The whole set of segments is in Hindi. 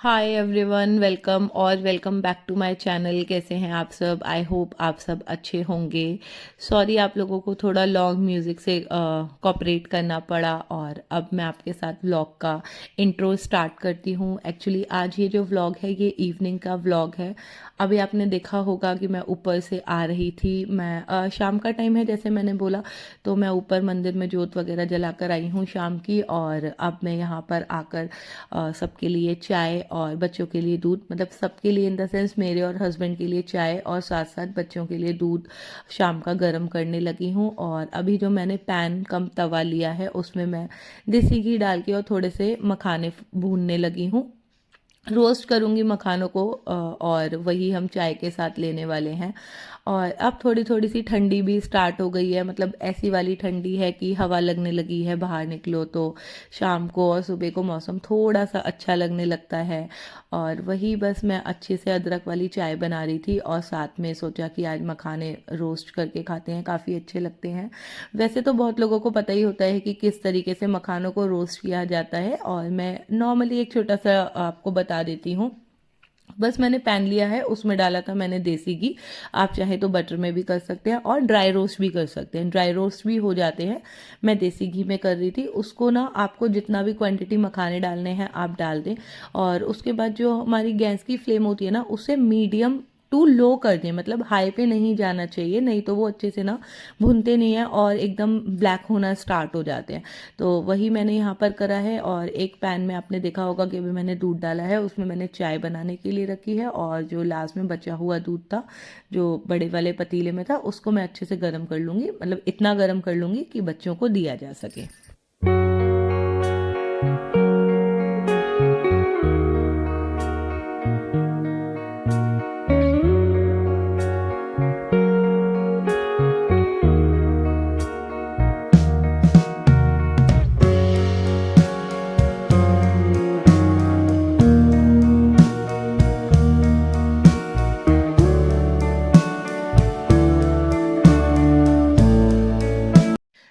हाय एवरीवन, वेलकम और welcome back to my channel. कैसे हैं आप सब? आई होप आप सब अच्छे होंगे। सॉरी आप लोगों को थोड़ा लॉन्ग म्यूज़िक से कॉपरेट करना पड़ा और अब मैं आपके साथ व्लॉग का इंट्रो स्टार्ट करती हूँ। एक्चुअली आज ये जो व्लॉग है ये इवनिंग का व्लॉग है। अभी आपने देखा होगा कि मैं ऊपर से आ रही थी। मैं शाम का टाइम है जैसे मैंने बोला, तो मैं ऊपर मंदिर में जोत वगैरह जलाकर आई हूँ शाम की। और अब मैं यहाँ पर आकर सबके लिए चाय और बच्चों के लिए दूध, मतलब सबके लिए इन द सेंस मेरे और हस्बैंड के लिए चाय और साथ साथ बच्चों के लिए दूध शाम का गर्म करने लगी हूँ। और अभी जो मैंने पैन कम तवा लिया है उसमें मैं देसी घी डाल के और थोड़े से मखाने भूनने लगी हूँ। रोस्ट करूँगी मखानों को और वही हम चाय के साथ लेने वाले हैं। और अब थोड़ी थोड़ी सी ठंडी भी स्टार्ट हो गई है, मतलब ऐसी वाली ठंडी है कि हवा लगने लगी है। बाहर निकलो तो शाम को और सुबह को मौसम थोड़ा सा अच्छा लगने लगता है। और वही बस मैं अच्छे से अदरक वाली चाय बना रही थी और साथ में सोचा कि आज मखाने रोस्ट करके खाते हैं, काफ़ी अच्छे लगते हैं। वैसे तो बहुत लोगों को पता ही होता है कि किस तरीके से मखानों को रोस्ट किया जाता है, और मैं नॉर्मली एक छोटा सा आपको बता देती हूँ। बस मैंने पैन लिया है, उसमें डाला था मैंने देसी घी। आप चाहे तो बटर में भी कर सकते हैं और ड्राई रोस्ट भी कर सकते हैं, ड्राई रोस्ट भी हो जाते हैं। मैं देसी घी में कर रही थी उसको ना। आपको जितना भी क्वांटिटी मखाने डालने हैं आप डाल दें। और उसके बाद जो हमारी गैस की फ्लेम होती है ना, उसे मीडियम टू लो कर दें, मतलब हाई पे नहीं जाना चाहिए, नहीं तो वो अच्छे से ना भुनते नहीं हैं और एकदम ब्लैक होना स्टार्ट हो जाते हैं। तो वही मैंने यहाँ पर करा है। और एक पैन में आपने देखा होगा कि अभी मैंने दूध डाला है, उसमें मैंने चाय बनाने के लिए रखी है। और जो लास्ट में बचा हुआ दूध था जो बड़े वाले पतीले में था, उसको मैं अच्छे से गर्म कर लूँगी, मतलब इतना गर्म कर लूँगी कि बच्चों को दिया जा सके।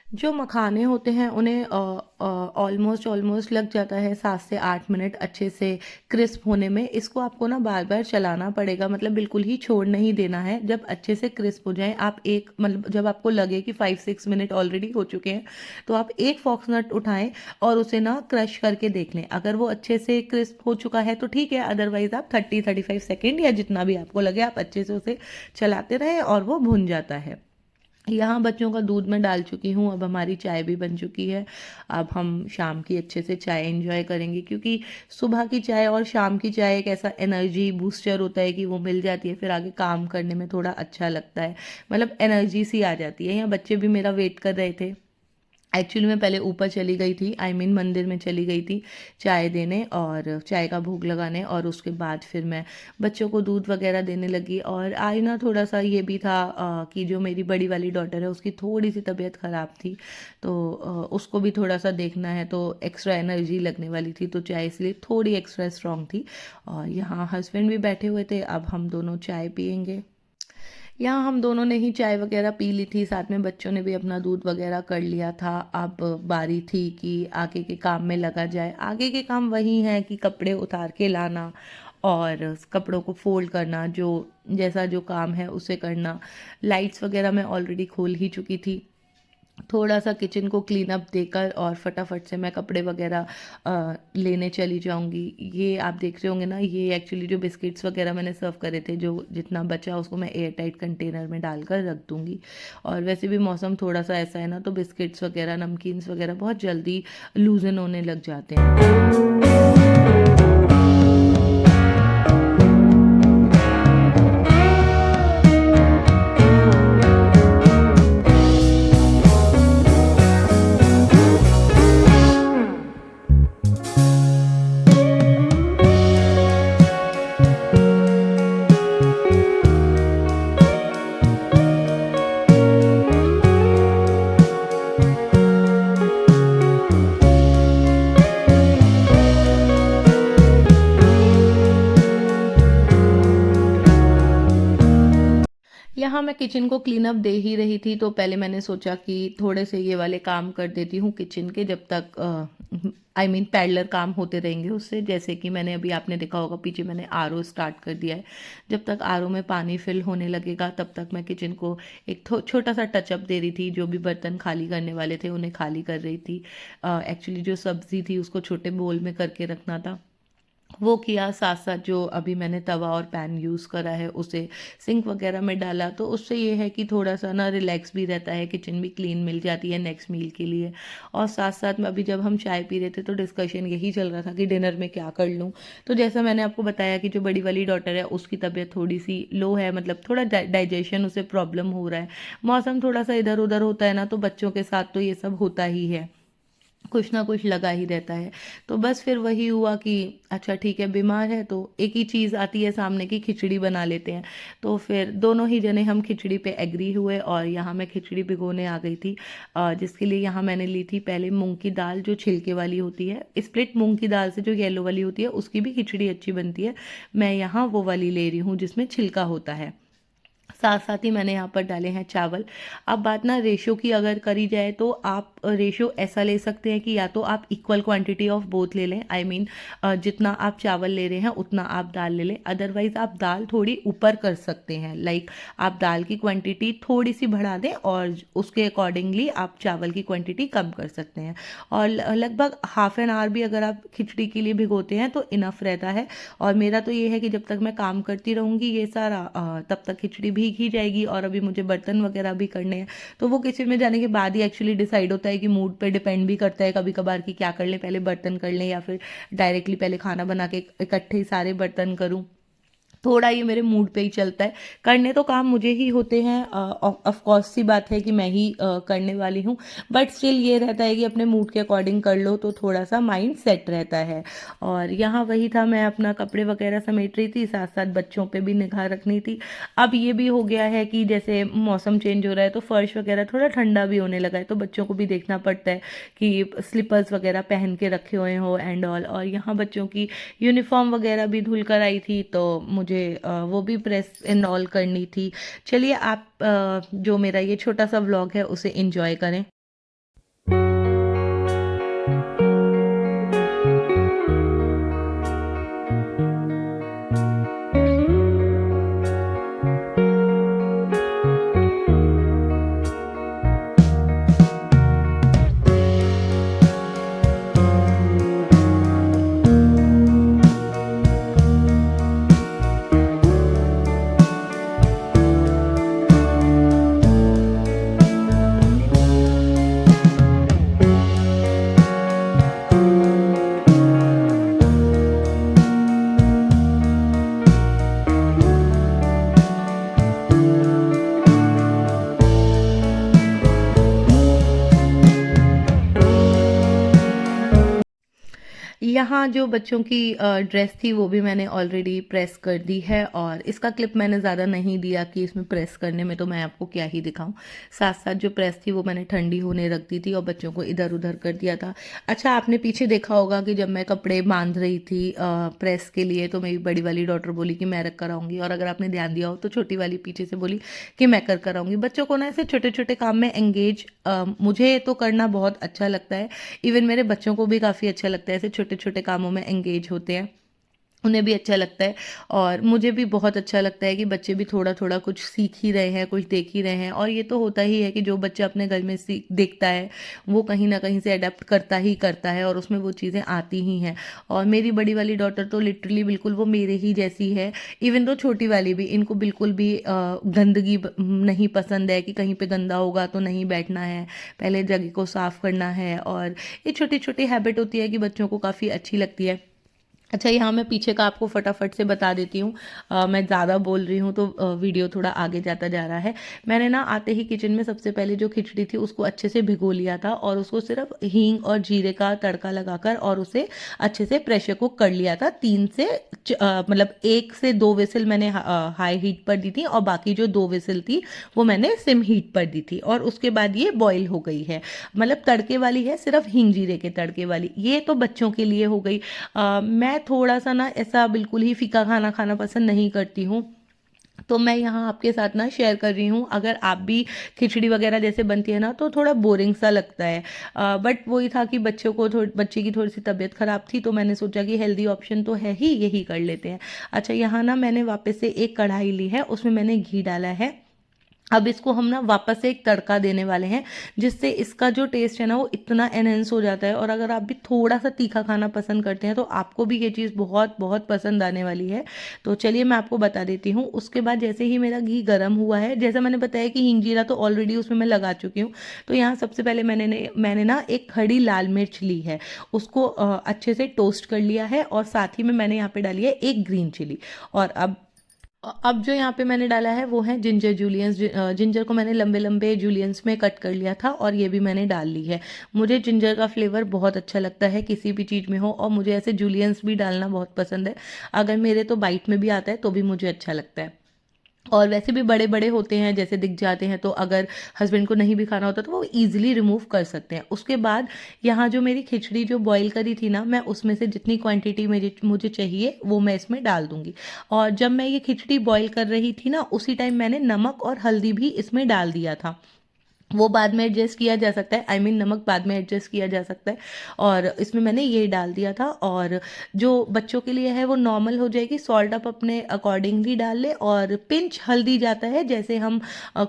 जो मखाने होते हैं उन्हें ऑलमोस्ट ऑलमोस्ट लग जाता है 7 से 8 मिनट अच्छे से क्रिस्प होने में। इसको आपको ना बार बार चलाना पड़ेगा, मतलब बिल्कुल ही छोड़ नहीं देना है। जब अच्छे से क्रिस्प हो जाए, आप एक मतलब जब आपको लगे कि 5-6 मिनट ऑलरेडी हो चुके हैं, तो आप एक फॉक्सनट उठाएं और उसे ना क्रश करके देख लें। अगर वो अच्छे से क्रिस्प हो चुका है तो ठीक है, अदरवाइज आप 30-35 सेकेंड या जितना भी आपको लगे आप अच्छे से उसे चलाते रहें और वो भुन जाता है। यहाँ बच्चों का दूध मैं डाल चुकी हूँ, अब हमारी चाय भी बन चुकी है। अब हम शाम की अच्छे से चाय एंजॉय करेंगे, क्योंकि सुबह की चाय और शाम की चाय एक ऐसा एनर्जी बूस्टर होता है कि वो मिल जाती है, फिर आगे काम करने में थोड़ा अच्छा लगता है, मतलब एनर्जी सी आ जाती है। यहाँ बच्चे भी मेरा वेट कर रहे थे। एक्चुअली मैं पहले ऊपर चली गई थी, मंदिर में चली गई थी चाय देने और चाय का भोग लगाने, और उसके बाद फिर मैं बच्चों को दूध वगैरह देने लगी। और आज ना थोड़ा सा ये भी था कि जो मेरी बड़ी वाली डॉटर है उसकी थोड़ी सी तबीयत ख़राब थी, तो उसको भी थोड़ा सा देखना है, तो एक्स्ट्रा एनर्जी लगने वाली थी, तो चाय इसलिए थोड़ी एक्स्ट्रा स्ट्रॉन्ग थी। और यहाँ हस्बैंड भी बैठे हुए थे, अब हम दोनों चाय पियेंगे। यहाँ हम दोनों ने ही चाय वगैरह पी ली थी, साथ में बच्चों ने भी अपना दूध वगैरह कर लिया था। अब बारी थी कि आगे के काम में लगा जाए। आगे के काम वही हैं कि कपड़े उतार के लाना और उस कपड़ों को फोल्ड करना, जो जैसा जो काम है उसे करना। लाइट्स वगैरह मैं ऑलरेडी खोल ही चुकी थी। थोड़ा सा किचन को क्लीन अप देकर और फटाफट से मैं कपड़े वगैरह लेने चली जाऊंगी। ये आप देख रहे होंगे ना, ये एक्चुअली जो बिस्किट्स वगैरह मैंने सर्व करे थे, जो जितना बचा उसको मैं एयर टाइट कंटेनर में डालकर रख दूंगी। और वैसे भी मौसम थोड़ा सा ऐसा है ना, तो बिस्किट्स वगैरह नमकीन्स वगैरह बहुत जल्दी लूजन होने लग जाते हैं। यहाँ मैं किचन को क्लीन अप दे ही रही थी, तो पहले मैंने सोचा कि थोड़े से ये वाले काम कर देती हूँ किचन के, जब तक पैरेलल काम होते रहेंगे उससे। जैसे कि मैंने अभी आपने देखा होगा पीछे मैंने आरओ स्टार्ट कर दिया है। जब तक आरओ में पानी फिल होने लगेगा तब तक मैं किचन को एक छोटा सा टचअप दे रही थी। जो भी बर्तन खाली करने वाले थे उन्हें खाली कर रही थी। एक्चुअली जो सब्ज़ी थी उसको छोटे बोल में करके रखना था, वो किया। साथ साथ जो अभी मैंने तवा और पैन यूज़ करा है उसे सिंक वगैरह में डाला, तो उससे ये है कि थोड़ा सा ना रिलैक्स भी रहता है, किचन भी क्लीन मिल जाती है नेक्स्ट मील के लिए। और साथ साथ में अभी जब हम चाय पी रहे थे तो डिस्कशन यही चल रहा था कि डिनर में क्या कर लूँ। तो जैसा मैंने आपको बताया कि जो बड़ी वाली डॉटर है उसकी तबीयत थोड़ी सी लो है, मतलब थोड़ा डाइजेशन उसे प्रॉब्लम हो रहा है। मौसम थोड़ा सा इधर उधर होता है ना, तो बच्चों के साथ तो ये सब होता ही है, कुछ ना कुछ लगा ही रहता है। तो बस फिर वही हुआ कि अच्छा ठीक है बीमार है तो एक ही चीज़ आती है सामने की, खिचड़ी बना लेते हैं। तो फिर दोनों ही जने हम खिचड़ी पे एग्री हुए और यहाँ मैं खिचड़ी भिगोने आ गई थी। जिसके लिए यहाँ मैंने ली थी पहले मूंग की दाल जो छिलके वाली होती है, स्प्लिट मूंग की दाल से जो येलो वाली होती है उसकी भी खिचड़ी अच्छी बनती है। मैं यहाँ वो वाली ले रही हूँ जिसमें छिलका होता है। साथ साथ ही मैंने यहाँ पर डाले हैं चावल। अब बात ना रेशो की अगर करी जाए तो आप रेशो ऐसा ले सकते हैं कि या तो आप इक्वल क्वांटिटी ऑफ बोथ ले लें, जितना आप चावल ले रहे हैं उतना आप दाल ले लें। अदरवाइज आप दाल थोड़ी ऊपर कर सकते हैं, लाइक आप दाल की क्वांटिटी थोड़ी सी बढ़ा दें और उसके अकॉर्डिंगली आप चावल की क्वांटिटी कम कर सकते हैं। और लगभग हाफ एन आवर भी अगर आप खिचड़ी के लिए भिगोते हैं तो इनफ रहता है। और मेरा तो ये है कि जब तक मैं काम करती रहूँगी ये सारा, तब तक खिचड़ी भीग ही जाएगी। और अभी मुझे बर्तन वगैरह भी करने हैं, तो वो किचन में जाने के बाद ही एक्चुअली डिसाइड होता है कि मूड पे डिपेंड भी करता है कभी कभार कि क्या कर लें, पहले बर्तन कर लें या फिर डायरेक्टली पहले खाना बना के इकट्ठे ही सारे बर्तन करूँ। थोड़ा ये मेरे मूड पे ही चलता है। करने तो काम मुझे ही होते हैं, ऑफ कोर्स सी बात है कि मैं ही करने वाली हूँ, बट स्टिल ये रहता है कि अपने मूड के अकॉर्डिंग कर लो तो थोड़ा सा माइंड सेट रहता है। और यहाँ वही था, मैं अपना कपड़े वगैरह समेट रही थी, साथ साथ बच्चों पे भी निगाह रखनी थी। अब ये भी हो गया है कि जैसे मौसम चेंज हो रहा है तो फर्श वगैरह थोड़ा ठंडा भी होने लगा है, तो बच्चों को भी देखना पड़ता है कि स्लीपर्स वगैरह पहन के रखे हुए हो एंड ऑल। और यहाँ बच्चों की यूनिफॉर्म वगैरह भी धुल कर आई थी तो मुझे वो भी प्रेस एंड ऑल करनी थी। चलिए आप जो मेरा ये छोटा सा व्लॉग है उसे एंजॉय करें। यहाँ जो बच्चों की ड्रेस थी वो भी मैंने ऑलरेडी प्रेस कर दी है, और इसका क्लिप मैंने ज़्यादा नहीं दिया कि इसमें प्रेस करने में तो मैं आपको क्या ही दिखाऊं। साथ साथ जो प्रेस थी वो मैंने ठंडी होने रख दी थी और बच्चों को इधर उधर कर दिया था। अच्छा आपने पीछे देखा होगा कि जब मैं कपड़े बांध रही थी प्रेस के लिए तो मेरी बड़ी वाली डॉटर बोली कि मैं रख कर आऊँगी, और अगर आपने ध्यान दिया हो तो छोटी वाली पीछे से बोली कि मैं कर आऊँगी। बच्चों को ना ऐसे छोटे छोटे काम में एंगेज मुझे तो करना बहुत अच्छा लगता है, इवन मेरे बच्चों को भी काफ़ी अच्छा लगता है ऐसे छोटे छोटे कामों में एंगेज होते हैं, उन्हें भी अच्छा लगता है। और मुझे भी बहुत अच्छा लगता है कि बच्चे भी थोड़ा थोड़ा कुछ सीख ही रहे हैं, कुछ देख ही रहे हैं। और ये तो होता ही है कि जो बच्चा अपने घर में सीख देखता है वो कहीं ना कहीं से अडेप्ट करता ही करता है और उसमें वो चीज़ें आती ही हैं। और मेरी बड़ी वाली डॉटर तो लिटरली बिल्कुल वो मेरे ही जैसी है। इवन तो छोटी वाली भी, इनको बिल्कुल भी गंदगी नहीं पसंद है कि कहीं पे गंदा होगा तो नहीं बैठना है, पहले जगह को साफ करना है। और ये छोटी छोटी हैबिट होती है कि बच्चों को काफ़ी अच्छी लगती है। अच्छा यहाँ मैं पीछे का आपको फटाफट से बता देती हूँ, मैं ज़्यादा बोल रही हूँ तो वीडियो थोड़ा आगे जाता जा रहा है। मैंने ना आते ही किचन में सबसे पहले जो खिचड़ी थी उसको अच्छे से भिगो लिया था और उसको सिर्फ हींग और जीरे का तड़का लगाकर और उसे अच्छे से प्रेशर कुक कर लिया था। मतलब 1 से 2 विसिल मैंने हाई हीट पर दी थी और बाकी जो 2 विसिल थी वो मैंने सिम हीट पर दी थी, और उसके बाद ये बॉईल हो गई है। मतलब तड़के वाली है, सिर्फ हींग जीरे के तड़के वाली। ये तो बच्चों के लिए हो गई। मैं थोड़ा सा ना ऐसा बिल्कुल ही फीका खाना खाना पसंद नहीं करती हूँ, तो मैं यहाँ आपके साथ ना शेयर कर रही हूँ। अगर आप भी खिचड़ी वगैरह जैसे बनती है ना तो थोड़ा बोरिंग सा लगता है, बट वही था कि बच्चे की थोड़ी सी तबीयत ख़राब थी, तो मैंने सोचा कि हेल्दी ऑप्शन तो है ही, यही कर लेते हैं। अच्छा, यहाँ ना मैंने वापस से एक कढ़ाई ली है, उसमें मैंने घी डाला है। अब इसको हम ना वापस से एक तड़का देने वाले हैं, जिससे इसका जो टेस्ट है ना वो इतना एनहेंस हो जाता है। और अगर आप भी थोड़ा सा तीखा खाना पसंद करते हैं तो आपको भी ये चीज़ बहुत बहुत पसंद आने वाली है। तो चलिए मैं आपको बता देती हूँ। उसके बाद जैसे ही मेरा घी गर्म हुआ है, जैसा मैंने बताया कि हींग जीरा तो ऑलरेडी उसमें मैं लगा चुकी हूँ, तो यहाँ सबसे पहले मैंने ना एक खड़ी लाल मिर्च ली है, उसको अच्छे से टोस्ट कर लिया है, और साथ ही में मैंने यहाँ पे डाली है एक ग्रीन चिली। और अब जो यहाँ पे मैंने डाला है वो है जिंजर जूलियंस। जिंजर को मैंने लंबे लंबे जूलियंस में कट कर लिया था, और ये भी मैंने डाल ली है। मुझे जिंजर का फ्लेवर बहुत अच्छा लगता है किसी भी चीज़ में हो, और मुझे ऐसे जूलियंस भी डालना बहुत पसंद है। अगर मेरे तो बाइट में भी आता है तो भी मुझे अच्छा लगता है। और वैसे भी बड़े बड़े होते हैं, जैसे दिख जाते हैं, तो अगर हस्बैंड को नहीं भी खाना होता तो वो ईजिली रिमूव कर सकते हैं। उसके बाद यहाँ जो मेरी खिचड़ी जो बॉईल करी थी ना, मैं उसमें से जितनी क्वांटिटी मेरी मुझे चाहिए वो मैं इसमें डाल दूंगी। और जब मैं ये खिचड़ी बॉईल कर रही थी ना, उसी टाइम मैंने नमक और हल्दी भी इसमें डाल दिया था। वो बाद में एडजस्ट किया जा सकता है, नमक बाद में एडजस्ट किया जा सकता है। और इसमें मैंने ये डाल दिया था। और जो बच्चों के लिए है वो नॉर्मल हो जाएगी, सॉल्ट आप अपने अकॉर्डिंगली डाल ले, और पिंच हल्दी जाता है जैसे हम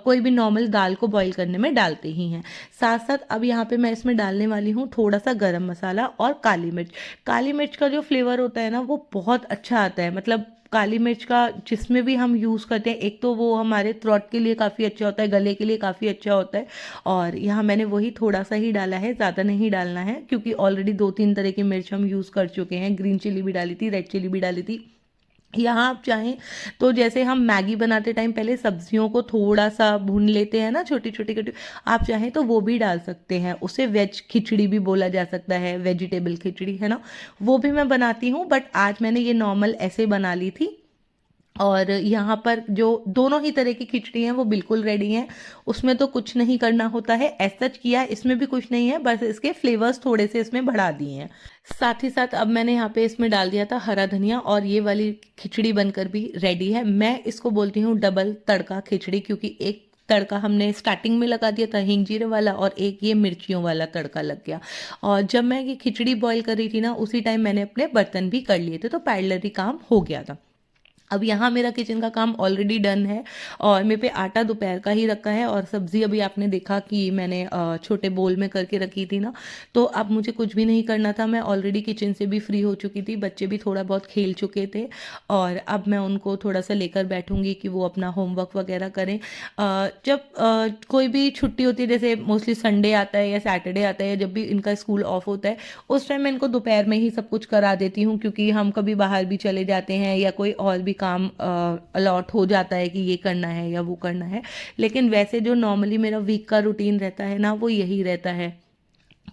कोई भी नॉर्मल दाल को बॉईल करने में डालते ही हैं। साथ साथ अब यहाँ पे मैं इसमें डालने वाली हूँ थोड़ा सा गरम मसाला और काली मिर्च। काली मिर्च का जो फ्लेवर होता है ना वो बहुत अच्छा आता है। मतलब काली मिर्च का जिसमें भी हम यूज़ करते हैं, एक तो वो हमारे थ्रोट के लिए काफ़ी अच्छा होता है, गले के लिए काफ़ी अच्छा होता है। और यहाँ मैंने वही थोड़ा सा ही डाला है, ज़्यादा नहीं डालना है, क्योंकि ऑलरेडी दो तीन तरह की मिर्च हम यूज़ कर चुके हैं। ग्रीन चिली भी डाली थी, रेड चिली भी डाली थी। यहाँ आप चाहें तो जैसे हम मैगी बनाते टाइम पहले सब्जियों को थोड़ा सा भून लेते हैं ना, छोटी छोटी छोटी, आप चाहें तो वो भी डाल सकते हैं। उसे वेज खिचड़ी भी बोला जा सकता है, वेजिटेबल खिचड़ी है ना, वो भी मैं बनाती हूँ। बट आज मैंने ये नॉर्मल ऐसे बना ली थी। और यहाँ पर जो दोनों ही तरह की खिचड़ी हैं वो बिल्कुल रेडी हैं, उसमें तो कुछ नहीं करना होता है। सच किया है, इसमें भी कुछ नहीं है, बस इसके फ्लेवर्स थोड़े से इसमें बढ़ा दिए हैं। साथ ही साथ अब मैंने यहाँ पे इसमें डाल दिया था हरा धनिया, और ये वाली खिचड़ी बनकर भी रेडी है। मैं इसको बोलती हूँ डबल तड़का खिचड़ी, क्योंकि एक तड़का हमने स्टार्टिंग में लगा दिया था हींग जीरे वाला, और एक ये मिर्चियों वाला तड़का लग गया। और जब मैं ये खिचड़ी बॉईल कर रही थी ना, उसी टाइम मैंने अपने बर्तन भी कर लिए थे, तो पैरेलली काम हो गया था। अब यहाँ मेरा किचन का काम ऑलरेडी डन है, और मेरे पे आटा दोपहर का ही रखा है, और सब्ज़ी अभी आपने देखा कि मैंने छोटे बोल में करके रखी थी ना। तो अब मुझे कुछ भी नहीं करना था, मैं ऑलरेडी किचन से भी फ्री हो चुकी थी, बच्चे भी थोड़ा बहुत खेल चुके थे। और अब मैं उनको थोड़ा सा लेकर बैठूंगी कि वो अपना होमवर्क वगैरह करें। जब कोई भी छुट्टी होती है, जैसे मोस्टली संडे आता है या सैटरडे आता है, या जब भी इनका स्कूल ऑफ होता है, उस टाइम मैं इनको दोपहर में ही सब कुछ करा देती हूँ, क्योंकि हम कभी बाहर भी चले जाते हैं या कोई और भी काम अलॉट हो जाता है कि ये करना है या वो करना है। लेकिन वैसे जो नॉर्मली मेरा वीक का रूटीन रहता है ना, वो यही रहता है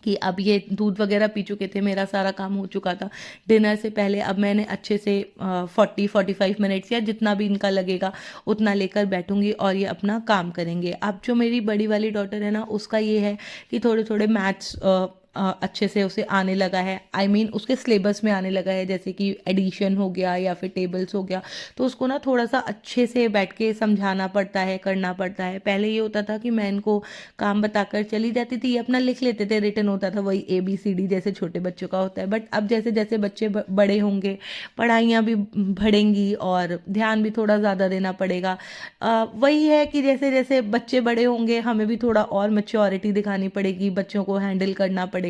कि अब ये दूध वगैरह पी चुके थे, मेरा सारा काम हो चुका था डिनर से पहले। अब मैंने अच्छे से 40-45 मिनट्स या जितना भी इनका लगेगा उतना लेकर बैठूंगी, और ये अपना काम करेंगे। अब जो मेरी बड़ी वाली डॉटर है ना, उसका ये है कि थोड़े थोड़े मैथ्स अच्छे से उसे आने लगा है। उसके सिलेबस में आने लगा है, जैसे कि एडिशन हो गया या फिर टेबल्स हो गया। तो उसको ना थोड़ा सा अच्छे से बैठ के समझाना पड़ता है, करना पड़ता है। पहले ये होता था कि मैं इनको काम बताकर चली जाती थी, ये अपना लिख लेते थे, रिटन होता था वही ABCD जैसे छोटे बच्चों का होता है। बट अब जैसे जैसे बच्चे बड़े होंगे, पढ़ाइयाँ भी बढ़ेंगी, और ध्यान भी थोड़ा ज़्यादा देना पड़ेगा। वही है कि जैसे जैसे बच्चे बड़े होंगे, हमें भी थोड़ा और मैच्योरिटी दिखानी पड़ेगी, बच्चों को हैंडल करना पड़ेगा।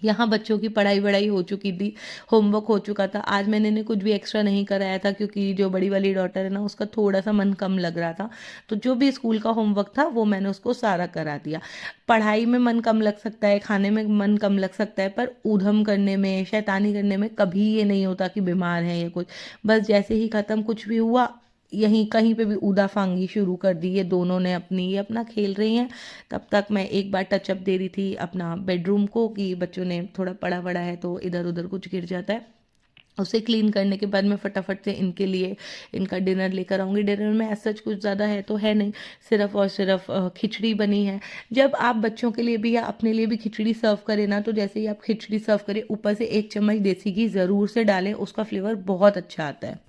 यहाँ बच्चों की पढ़ाई वढ़ाई हो चुकी थी, होमवर्क हो चुका था। आज मैंने इन्हें कुछ भी एक्स्ट्रा नहीं कराया था, क्योंकि जो बड़ी वाली डॉटर है ना, उसका थोड़ा सा मन कम लग रहा था। तो जो भी स्कूल का होमवर्क था वो मैंने उसको सारा करा दिया। पढ़ाई में मन कम लग सकता है, खाने में मन कम लग सकता है, पर ऊधम करने में, शैतानी करने में कभी ये नहीं होता कि बीमार है या कुछ। बस जैसे ही ख़त्म कुछ भी हुआ, यहीं कहीं पे भी ऊदा फांगी शुरू कर दी ये दोनों ने अपनी, ये अपना खेल रही हैं। तब तक मैं एक बार टचअप दे रही थी अपना बेडरूम को, कि बच्चों ने थोड़ा पड़ा वड़ा है तो इधर उधर कुछ गिर जाता है। उसे क्लीन करने के बाद मैं फटाफट से इनके लिए इनका डिनर लेकर आऊँगी। डिनर में ऐसा कुछ ज़्यादा है तो है नहीं, सिर्फ और सिर्फ खिचड़ी बनी है। जब आप बच्चों के लिए भी या अपने लिए भी खिचड़ी सर्व करें ना, तो जैसे ही आप खिचड़ी सर्व करें, ऊपर से 1 चम्मच देसी घी ज़रूर से डालें, उसका फ्लेवर बहुत अच्छा आता है।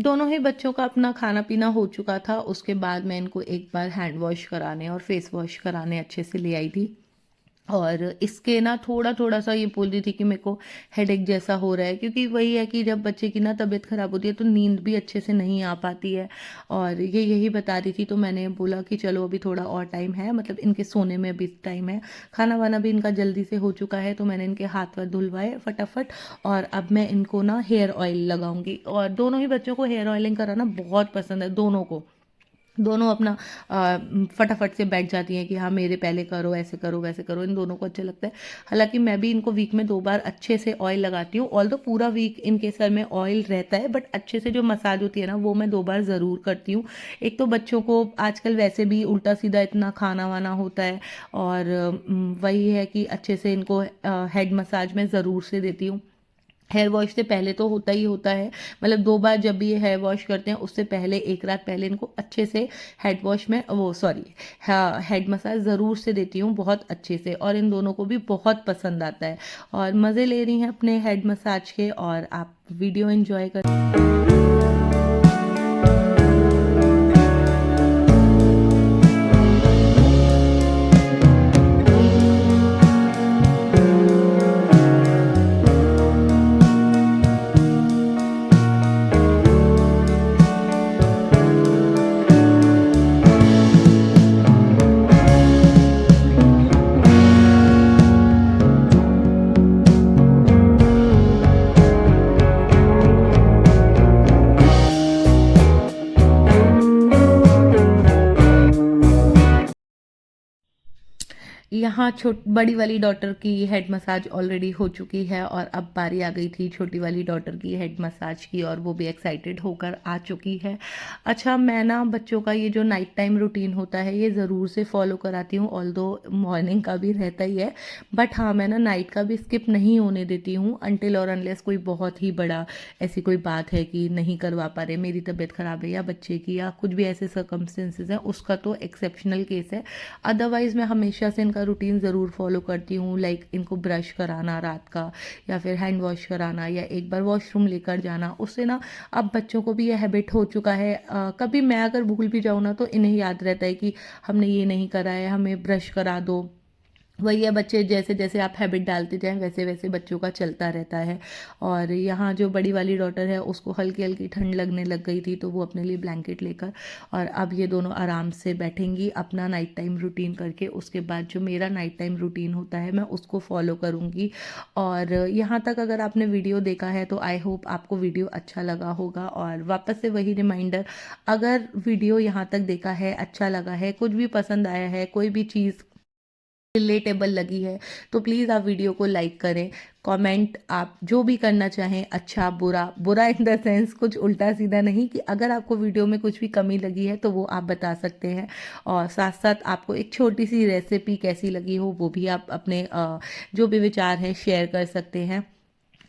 दोनों ही बच्चों का अपना खाना-पीना हो चुका था, उसके बाद मैं इनको एक बार हैंड वॉश कराने और फेस वॉश कराने अच्छे से ले आई थी। और इसके ना थोड़ा-थोड़ा-सा ये बोल रही थी कि मेरे को हेडेक जैसा हो रहा है, क्योंकि वही है कि जब बच्चे की ना तबीयत ख़राब होती है तो नींद भी अच्छे से नहीं आ पाती है। और ये यही बता रही थी, तो मैंने बोला कि चलो अभी थोड़ा और टाइम है, मतलब इनके सोने में अभी टाइम है। खाना-वाना भी इनका जल्दी से हो चुका है, तो मैंने इनके हाथ-वाथ धुलवाए फटाफट और अब मैं इनको ना हेयर ऑयल लगाऊँगी। और दोनों ही बच्चों को हेयर ऑयलिंग कराना बहुत पसंद है, दोनों को। दोनों अपना फटाफट से बैठ जाती हैं कि हाँ मेरे पहले करो, ऐसे करो, वैसे करो, इन दोनों को अच्छा लगता है। हालाँकि मैं भी इनको वीक में 2 बार अच्छे से ऑयल लगाती हूँ, ऑल्दो पूरा वीक इनके सर में ऑयल रहता है, बट अच्छे से जो मसाज होती है ना, वो मैं 2 बार ज़रूर करती हूँ। एक तो बच्चों को आजकल वैसे भी उल्टा-सीधा इतना खाना-वाना होता है, और वही है कि अच्छे से इनको हेड मसाज मैं ज़रूर से देती हूँ। हेयर वॉश से पहले तो होता ही होता है, मतलब 2 बार जब भी ये हेयर वॉश करते हैं उससे पहले 1 रात पहले इनको अच्छे से हेड वॉश में वो सॉरी हाँ, हेड मसाज ज़रूर से देती हूँ बहुत अच्छे से, और इन दोनों को भी बहुत पसंद आता है और मज़े ले रही हैं अपने हेड मसाज के। और आप वीडियो एंजॉय कर। यहाँ बड़ी वाली डॉटर की हेड मसाज ऑलरेडी हो चुकी है और अब बारी आ गई थी छोटी वाली डॉटर की हेड मसाज की, और वो भी एक्साइटेड होकर आ चुकी है। अच्छा, मैं ना बच्चों का ये जो नाइट टाइम रूटीन होता है ये ज़रूर से फॉलो कराती हूँ, ऑल्दो मॉर्निंग का भी रहता ही है, बट हाँ मैं ना नाइट का भी स्किप नहीं होने देती हूँ अनटिल और अनलेस कोई बहुत ही बड़ा ऐसी कोई बात है कि नहीं करवा पा रहे, मेरी तबीयत ख़राब है या बच्चे की या कुछ भी ऐसे सर्कमस्टेंसेज हैं, उसका तो एक्सेप्शनल केस है। अदरवाइज़ मैं हमेशा से इनका रूटीन ज़रूर फॉलो करती हूँ, लाइक इनको ब्रश कराना रात का, या फिर हैंड वॉश कराना, या एक बार वॉशरूम लेकर जाना। उससे ना अब बच्चों को भी ये हैबिट हो चुका है, कभी मैं अगर भूल भी जाऊँ ना तो इन्हें याद रहता है कि हमने ये नहीं करा है, हमें ब्रश करा दो। वही है, बच्चे जैसे जैसे आप हैबिट डालते जाएं वैसे वैसे बच्चों का चलता रहता है। और यहाँ जो बड़ी वाली डॉटर है उसको हल्की हल्की ठंड लगने लग गई थी, तो वो अपने लिए ब्लैंकेट लेकर, और अब ये दोनों आराम से बैठेंगी अपना नाइट टाइम रूटीन करके। उसके बाद जो मेरा नाइट टाइम रूटीन होता है मैं उसको फॉलो करूँगी। और यहाँ तक अगर आपने वीडियो देखा है तो आई होप आपको वीडियो अच्छा लगा होगा। और वापस से वही रिमाइंडर, अगर वीडियो यहाँ तक देखा है, अच्छा लगा है, कुछ भी पसंद आया है, कोई भी चीज़ रिलेटेबल लगी है, तो प्लीज़ आप वीडियो को लाइक करें। कमेंट आप जो भी करना चाहें, अच्छा बुरा, बुरा इन द सेंस कुछ उल्टा सीधा नहीं, कि अगर आपको वीडियो में कुछ भी कमी लगी है तो वो आप बता सकते हैं। और साथ साथ आपको एक छोटी सी रेसिपी कैसी लगी हो वो भी आप अपने जो भी विचार हैं शेयर कर सकते हैं।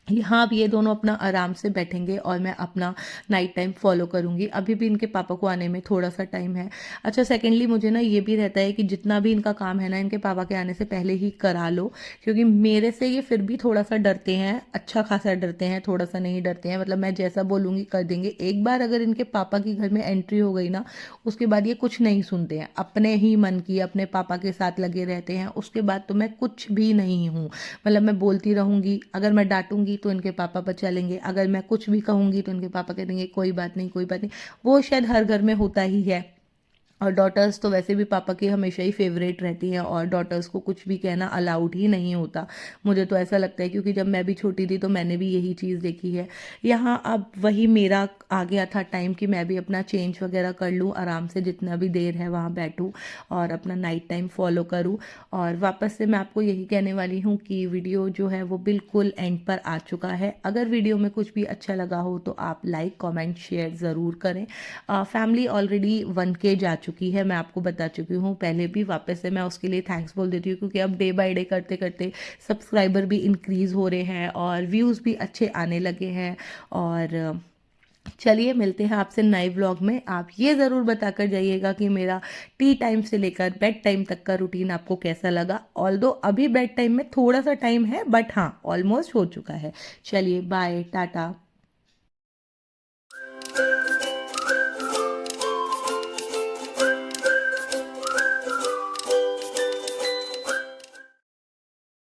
यहाँ अब ये दोनों अपना आराम से बैठेंगे और मैं अपना नाइट टाइम फॉलो करूँगी। अभी भी इनके पापा को आने में थोड़ा-सा टाइम है। अच्छा, सेकंडली मुझे ना ये भी रहता है कि जितना भी इनका काम है ना इनके पापा के आने से पहले ही करा लो, क्योंकि मेरे से ये फिर भी थोड़ा-सा डरते हैं, अच्छा खासा डरते हैं, थोड़ा-सा नहीं डरते हैं, मतलब मैं जैसा बोलूँगी कर देंगे। एक बार अगर इनके पापा की घर में एंट्री हो गई ना, उसके बाद ये कुछ नहीं सुनते हैं, अपने ही मन की अपने पापा के साथ लगे रहते हैं। उसके बाद तो मैं कुछ भी नहीं हूँ, मतलब मैं बोलती रहूँगी, अगर मैं डांटूँगी तो इनके पापा बचा लेंगे, अगर मैं कुछ भी कहूँगी तो इनके पापा कह देंगे कोई बात नहीं, कोई बात नहीं। वो शायद हर घर में होता ही है। और डॉटर्स तो वैसे भी पापा की हमेशा ही फेवरेट रहती हैं, और डॉटर्स को कुछ भी कहना अलाउड ही नहीं होता, मुझे तो ऐसा लगता है, क्योंकि जब मैं भी छोटी थी तो मैंने भी यही चीज़ देखी है। यहाँ अब वही मेरा आ गया था टाइम कि मैं भी अपना चेंज वगैरह कर लूँ, आराम से जितना भी देर है वहाँ बैठूँ और अपना नाइट टाइम फॉलो करूँ। और वापस से मैं आपको यही कहने वाली हूँ कि वीडियो जो है वो बिल्कुल एंड पर आ चुका है। अगर वीडियो में कुछ भी अच्छा लगा हो तो आप लाइक कमेंट शेयर ज़रूर करें। फैमिली ऑलरेडी 1K जा चुकी है, मैं आपको बता चुकी हूँ पहले भी। वापस से मैं उसके लिए थैंक्स बोल देती हूँ, क्योंकि अब डे बाय डे करते करते सब्सक्राइबर भी इंक्रीज़ हो रहे हैं और व्यूज़ भी अच्छे आने लगे हैं। और चलिए मिलते हैं आपसे नए व्लॉग में। आप ये ज़रूर बताकर जाइएगा कि मेरा टी टाइम से लेकर बेड टाइम तक का रूटीन आपको कैसा लगा। ऑल्दो अभी बेड टाइम में थोड़ा सा टाइम है, बट हाँ ऑलमोस्ट हो चुका है। चलिए बाय, टाटा।